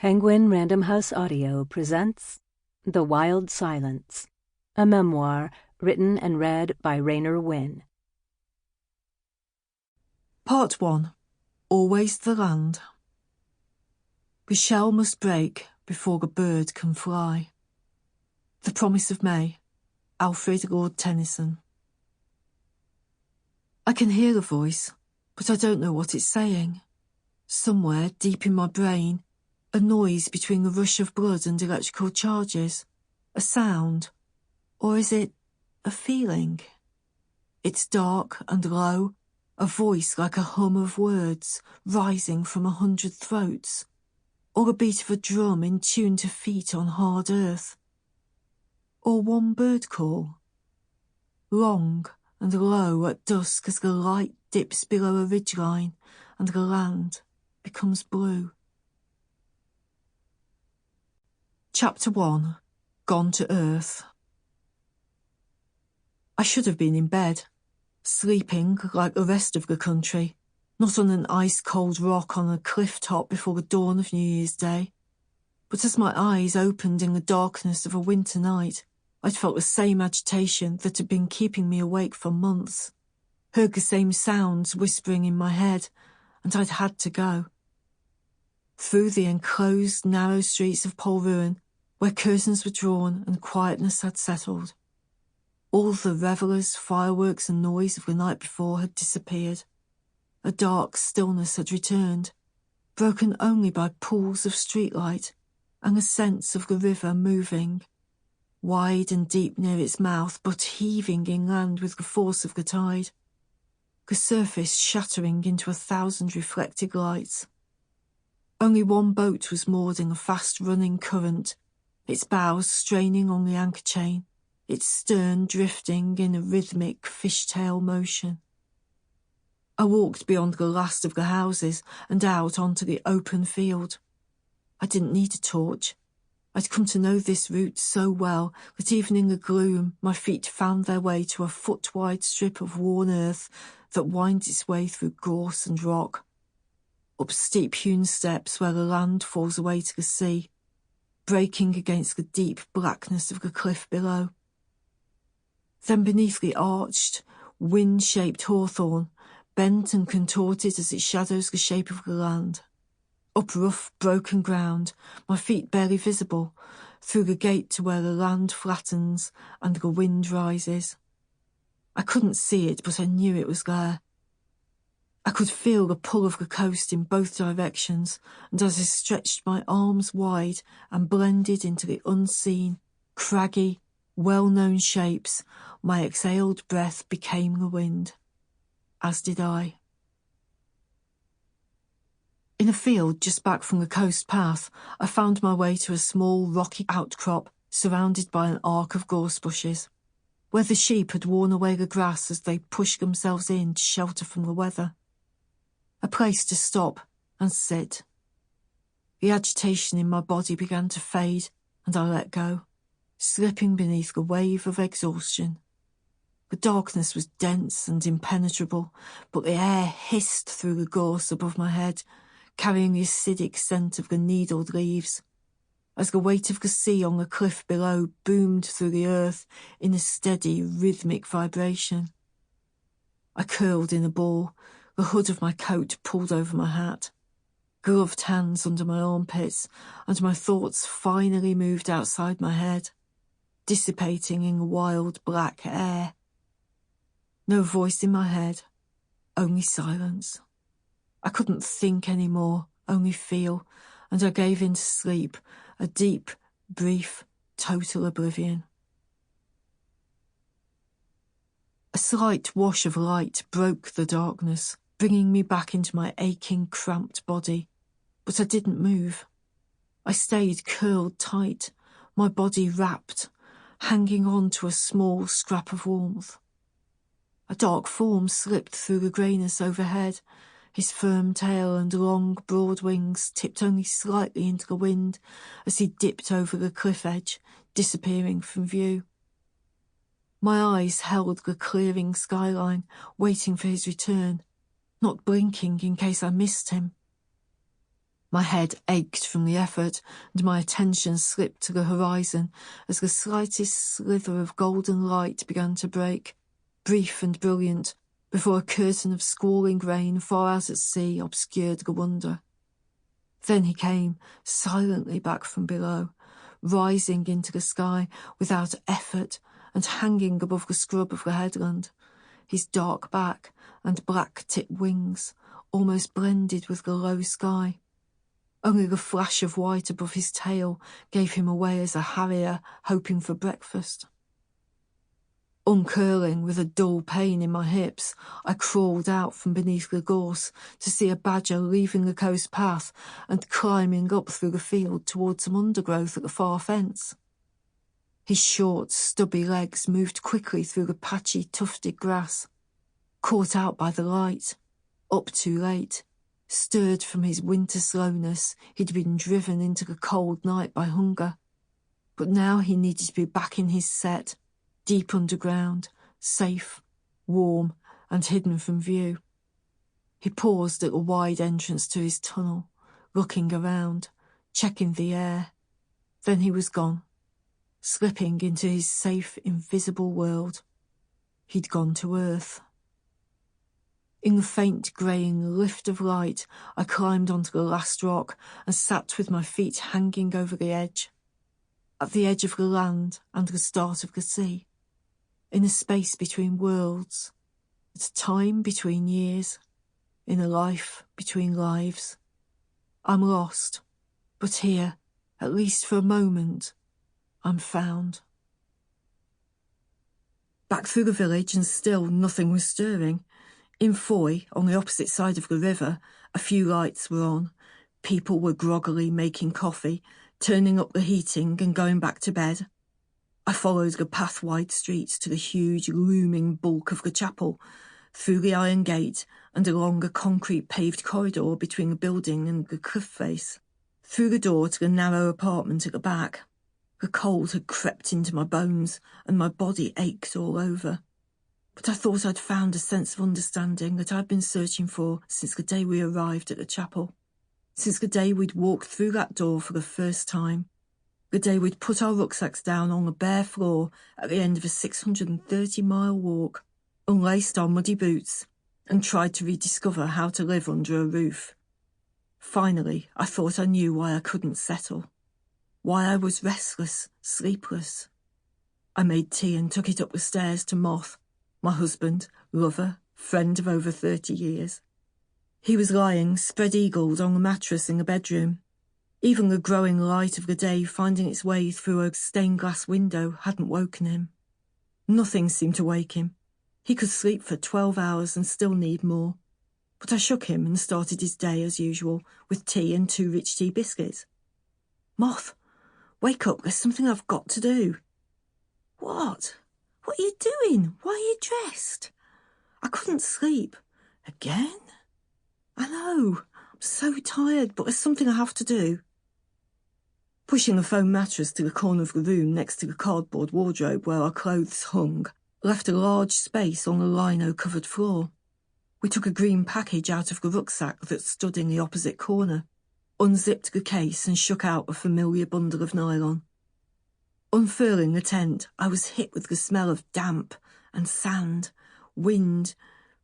Penguin Random House Audio presents The Wild Silence, a memoir written and read by Raynor Winn. Part 1. Always the Land. The shell must break before a bird can fly. The Promise of May, Alfred Lord Tennyson. I can hear a voice, but I don't know what it's saying. Somewhere deep in my brain, a noise between a rush of blood and electrical charges, a sound, or is it a feeling? It's dark and low, a voice like a hum of words rising from 100 throats, or a beat of a drum in tune to feet on hard earth. Or one bird call, long and low at dusk as the light dips below a ridgeline and the land becomes blue. Chapter 1. Gone to Earth. I should have been in bed, sleeping like the rest of the country, not on an ice-cold rock on a cliff top before the dawn of New Year's Day. But as my eyes opened in the darkness of a winter night, I'd felt the same agitation that had been keeping me awake for months, heard the same sounds whispering in my head, and I'd had to go. Through the enclosed, narrow streets of Polruan, where curtains were drawn and quietness had settled. All the revellers, fireworks and noise of the night before had disappeared. A dark stillness had returned, broken only by pools of streetlight and a sense of the river moving, wide and deep near its mouth, but heaving inland with the force of the tide, the surface shattering into 1,000 reflected lights. Only one boat was moored in a fast-running current, its bows straining on the anchor chain, its stern drifting in a rhythmic fishtail motion. I walked beyond the last of the houses and out onto the open field. I didn't need a torch. I'd come to know this route so well that even in the gloom my feet found their way to a foot-wide strip of worn earth that winds its way through gorse and rock, up steep-hewn steps where the land falls away to the sea, breaking against the deep blackness of the cliff below. Then beneath the arched, wind-shaped hawthorn, bent and contorted as it shadows the shape of the land. Up rough, broken ground, my feet barely visible, through the gate to where the land flattens and the wind rises. I couldn't see it, but I knew it was there. I could feel the pull of the coast in both directions, and as I stretched my arms wide and blended into the unseen, craggy, well-known shapes, my exhaled breath became the wind. As did I. In a field just back from the coast path, I found my way to a small rocky outcrop surrounded by an arc of gorse bushes, where the sheep had worn away the grass as they pushed themselves in to shelter from the weather. A place to stop and sit. The agitation in my body began to fade, and I let go, slipping beneath the wave of exhaustion. The darkness was dense and impenetrable, but the air hissed through the gorse above my head, carrying the acidic scent of the needled leaves, as the weight of the sea on the cliff below boomed through the earth in a steady, rhythmic vibration. I curled in a ball, the hood of my coat pulled over my hat, gloved hands under my armpits, and my thoughts finally moved outside my head, dissipating in the wild black air. No voice in my head, only silence. I couldn't think any more, only feel, and I gave in to sleep, a deep, brief, total oblivion. A slight wash of light broke the darkness, bringing me back into my aching, cramped body, but I didn't move. I stayed curled tight, my body wrapped, hanging on to a small scrap of warmth. A dark form slipped through the greyness overhead, his firm tail and long, broad wings tipped only slightly into the wind as he dipped over the cliff edge, disappearing from view. My eyes held the clearing skyline, waiting for his return, not blinking in case I missed him. My head ached from the effort, and my attention slipped to the horizon as the slightest slither of golden light began to break, brief and brilliant, before a curtain of squalling rain far out at sea obscured the wonder. Then he came, silently back from below, rising into the sky without effort and hanging above the scrub of the headland, his dark back and black-tipped wings almost blended with the low sky. Only the flash of white above his tail gave him away as a harrier hoping for breakfast. Uncurling with a dull pain in my hips, I crawled out from beneath the gorse to see a badger leaving the coast path and climbing up through the field towards some undergrowth at the far fence. His short, stubby legs moved quickly through the patchy, tufted grass, caught out by the light, up too late. Stirred from his winter slowness, he'd been driven into the cold night by hunger. But now he needed to be back in his set, deep underground, safe, warm, and hidden from view. He paused at the wide entrance to his tunnel, looking around, checking the air. Then he was gone, slipping into his safe, invisible world. He'd gone to Earth. In the faint greying lift of light, I climbed onto the last rock and sat with my feet hanging over the edge. At the edge of the land and the start of the sea. In a space between worlds. At a time between years. In a life between lives. I'm lost, but here, at least for a moment, I'm found. Back through the village and still nothing was stirring. In Foy, on the opposite side of the river, a few lights were on. People were groggily making coffee, turning up the heating and going back to bed. I followed the path-wide streets to the huge, looming bulk of the chapel, through the iron gate and along a concrete paved corridor between the building and the cliff face, through the door to the narrow apartment at the back. The cold had crept into my bones and my body ached all over. But I thought I'd found a sense of understanding that I'd been searching for since the day we arrived at the chapel, since the day we'd walked through that door for the first time, the day we'd put our rucksacks down on the bare floor at the end of a 630-mile walk, unlaced our muddy boots, and tried to rediscover how to live under a roof. Finally, I thought I knew why I couldn't settle, why I was restless, sleepless. I made tea and took it up the stairs to Moth, my husband, lover, friend of over 30 years. He was lying, spread-eagled on the mattress in the bedroom. Even the growing light of the day finding its way through a stained-glass window hadn't woken him. Nothing seemed to wake him. He could sleep for 12 hours and still need more. But I shook him and started his day as usual, with tea and 2 rich tea biscuits. "Moth, wake up, there's something I've got to do." "What? What are you doing? Why are you dressed?" I couldn't sleep. Again? I know. I'm so tired, but there's something I have to do. Pushing a foam mattress to the corner of the room next to the cardboard wardrobe where our clothes hung, left a large space on the lino-covered floor. We took a green package out of the rucksack that stood in the opposite corner, unzipped the case and shook out a familiar bundle of nylon. Unfurling the tent, I was hit with the smell of damp and sand, wind,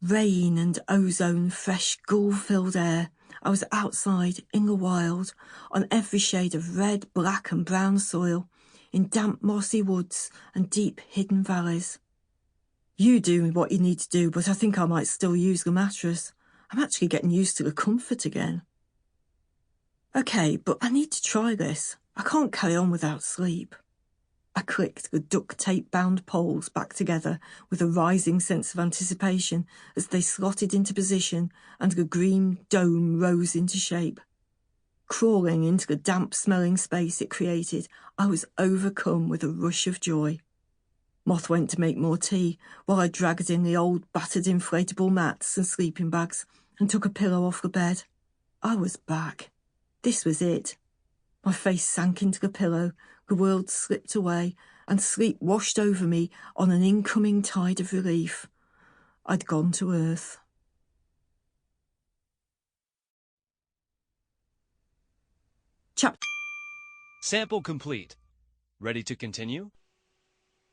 rain and ozone, fresh, gull-filled air. I was outside, in the wild, on every shade of red, black and brown soil, in damp, mossy woods and deep, hidden valleys. You do what you need to do, but I think I might still use the mattress. I'm actually getting used to the comfort again. Okay, but I need to try this. I can't carry on without sleep. I clicked the duct tape-bound poles back together with a rising sense of anticipation as they slotted into position and the green dome rose into shape. Crawling into the damp-smelling space it created, I was overcome with a rush of joy. Moth went to make more tea while I dragged in the old battered inflatable mats and sleeping bags and took a pillow off the bed. I was back. This was it. My face sank into the pillow, the world slipped away, and sleep washed over me on an incoming tide of relief. I'd gone to Earth. Chapter. Sample complete. Ready to continue?